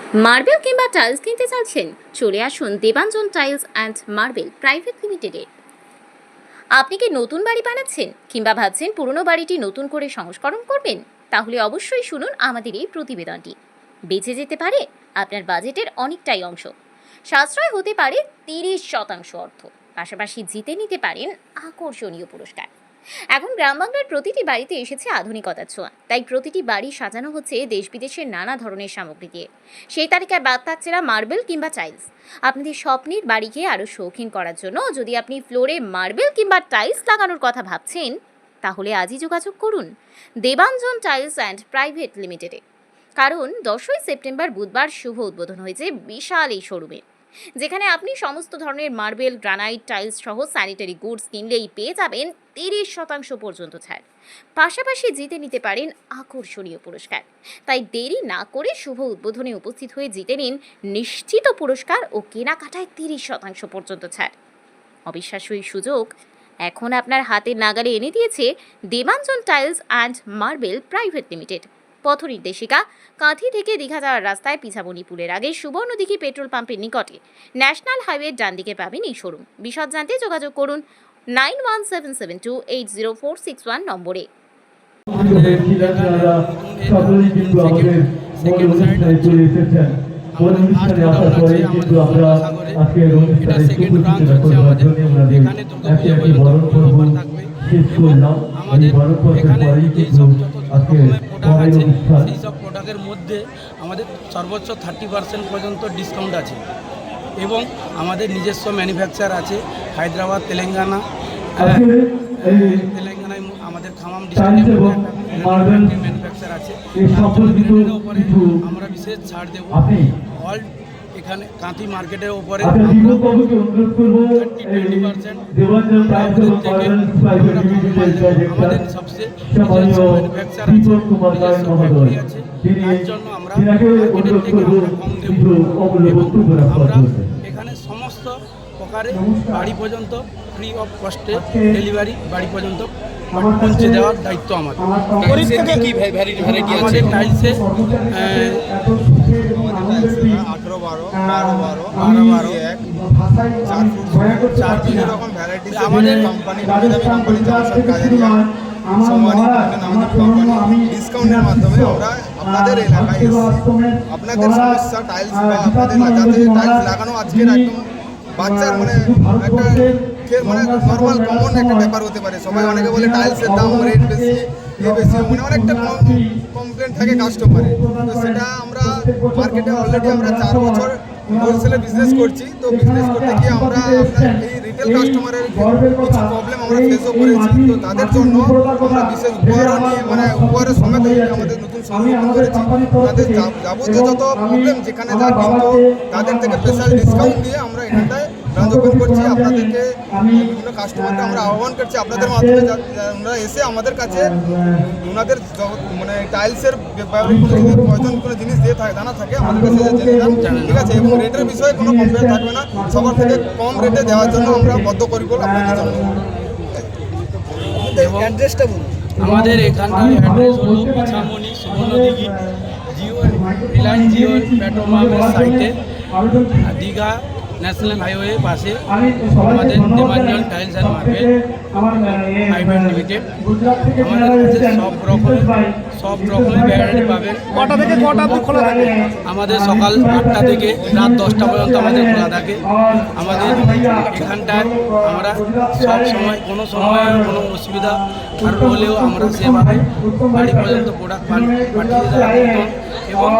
Marble কিংবা tiles কিনতে চাচ্ছেন? চলে আসুন Debanjan tiles and marble private লিমিটেডে। আপনি কি নতুন বাড়ি বানাচ্ছেন কিংবা ভাবছেন পুরনো বাড়িটি নতুন করে সংস্করণ করবেন? তাহলে অবশ্যই শুনুন আমাদের এই প্রতিবেদনটি। বেঁচে যেতে পারে আপনার বাজেটের অনেকটাই অংশ, সাশ্রয় হতে পারে 30% অর্থ, পাশাপাশি জিতে নিতে পারেন আকর্ষণীয় পুরস্কার। এখন গ্রাম বাংলার প্রতিটি বাড়িতে এসেছে আধুনিকতার ছোঁয়া, তাই প্রতিটি বাড়ি সাজানো হচ্ছে দেশ বিদেশের নানা ধরনের সামগ্রী দিয়ে। সেই তালিকায় বাদ থাকছে না মার্বেল কিংবা টাইলস। আপনাদের স্বপ্নের বাড়িকে আরও শৌখিন করার জন্য যদি আপনি ফ্লোরে মার্বেল কিংবা টাইলস লাগানোর কথা ভাবছেন, তাহলে আজই যোগাযোগ করুন দেবাঞ্জন টাইলস অ্যান্ড প্রাইভেট লিমিটেডে। কারণ 10ই সেপ্টেম্বর বুধবার শুভ উদ্বোধন হয়েছে বিশাল এই শোরুমে, যেখানে আপনি সমস্ত ধরনের মার্বেল, গ্রানাইট, টাইলস সহ স্যানিটারি গুডস কিনলেই পেয়ে যাবেন 30% পর্যন্ত ছাড়। পাশাপাশি জিতে নিতে পারেন আকর্ষণীয় পুরস্কার। তাই দেরি না করে শুভ উদ্বোধনে উপস্থিত হয়ে জিতে নিন নিশ্চিত পুরস্কার ও কেনাকাটায় 30% পর্যন্ত ছাড়। অবিশ্বাস্য এই সুযোগ এখন আপনার হাতের নাগালে এনে দিয়েছে Debanjan tiles and marble private limited. পথ নির্দেশিকা: কাঁথি থেকে দীঘা যাওয়ার রাস্তায় পিছাবনিপুরের আগে সুবর্ণদিঘি পেট্রোল পাম্পের নিকটে ন্যাশনাল হাইওয়ের ডান দিকে পাবেন এই শোরুম। বিশদ জানতে যোগাযোগ করুন 917772804661 নম্বরে। সেই সব প্রোডাক্টের মধ্যে আমাদের সর্বোচ্চ 30% পর্যন্ত ডিসকাউন্ট আছে এবং আমাদের নিজস্ব ম্যানুফ্যাকচার আছে হায়দ্রাবাদ, তেলেঙ্গানায় আমাদের খামাম ডিস্ট্রিক্টে ম্যানুফ্যাকচার আছে। তার উপরে আমরা বিশেষ ছাড় দেবো। অল এখানে কাঁথি মার্কেটের উপরে 30-20% আমাদের সবচেয়ে ম্যানুফ্যাকচার আছে, নিজস্ব ফ্যাক্টরি আছে। তার জন্য আমরা মার্কেটের থেকে আমরা কম দেবো এবং আমরা এখানে সমস্ত প্রকারে বাড়ি পর্যন্ত ফ্রি অফ কস্টে ডেলিভারি বাড়ি পর্যন্ত পৌঁছে দেওয়ার দায়িত্ব আমাদের। আমাদের টাইলসে 18-12 আমাদের ডিসকাউন্টের মাধ্যমে আমরা আপনাদের এলাকায় আপনাদের সমস্যা টাইলস বা আপনাদের যাতে টাইলস লাগানো আজকের একদম বাচ্চার মানে একটা মানে নর্মাল কমন একটা ব্যাপার হতে পারে। সবাই অনেকে বলে টাইলসের দাম রেট বেশি, বেশি মানে অনেকটা কমপ্লেন থাকে কাস্টমারে। তো সেটা আমরা মার্কেটে অলরেডি আমরা 4 বছর হোলসেলে বিজনেস করছি। তো বিজনেস করতে গিয়ে আমরা আপনার এই রিটেল কাস্টমারের কিছু প্রবলেম আমরা ফেসও করেছি। তো তাদের জন্য আমরা বিশেষ উপহারও নিয়ে মানে উপহারের সমেত আমাদের নতুন শোরুম ওপেন করেছি। তাদের যাবতীয় যত প্রবলেম যেখানে যা কিন্তু তাদের থেকে স্পেশাল ডিসকাউন্ট দিয়ে আমরা এখানটায় ব্রাঞ্চ ওপেন করছি। আপনাদেরকে বিভিন্ন কাস্টমারকে আমরা আহ্বান করছি আপনাদের মাধ্যমে ওনারা এসে আমাদের কাছে ওনাদের মানে টাইলসের ব্যাপারে প্রয়োজন কোনো জিনিস দিয়ে জানা থাকে আমাদের কাছে জেনে যান, ঠিক আছে। এবং রেটের বিষয়ে কোনো কমপ্লেন থাকবে না, সবার থেকে কম রেটে দেওয়ার জন্য আমরা বদ্ধপরিকর আপনাদের জন্য। অ্যাড্রেসটা বলুন। আমাদের এখানটায় অ্যাড্রেস হলো পিছামনি সুবর্ণদিঘি রিলায়েন্স জিও পেট্রোল পাম্পের সাইটে, দীঘা ন্যাশনাল হাইওয়ে পাশে আমাদের Debanjan tiles and marble private limited. আমাদের কাছে সব রকমের ভ্যারাইটি পাবেন। কটা থেকে কটা খোলা থাকে? আমাদের সকাল 8টা থেকে রাত 10টা পর্যন্ত আমাদের খোলা থাকে। আমাদের এখানটায় আমরা সব সময় কোনো সময় কোনো অসুবিধা আর হলেও আমরা সেভাবে বাড়ি পর্যন্ত প্রোডাক্ট পাঠিয়ে দেওয়ার মতন এবং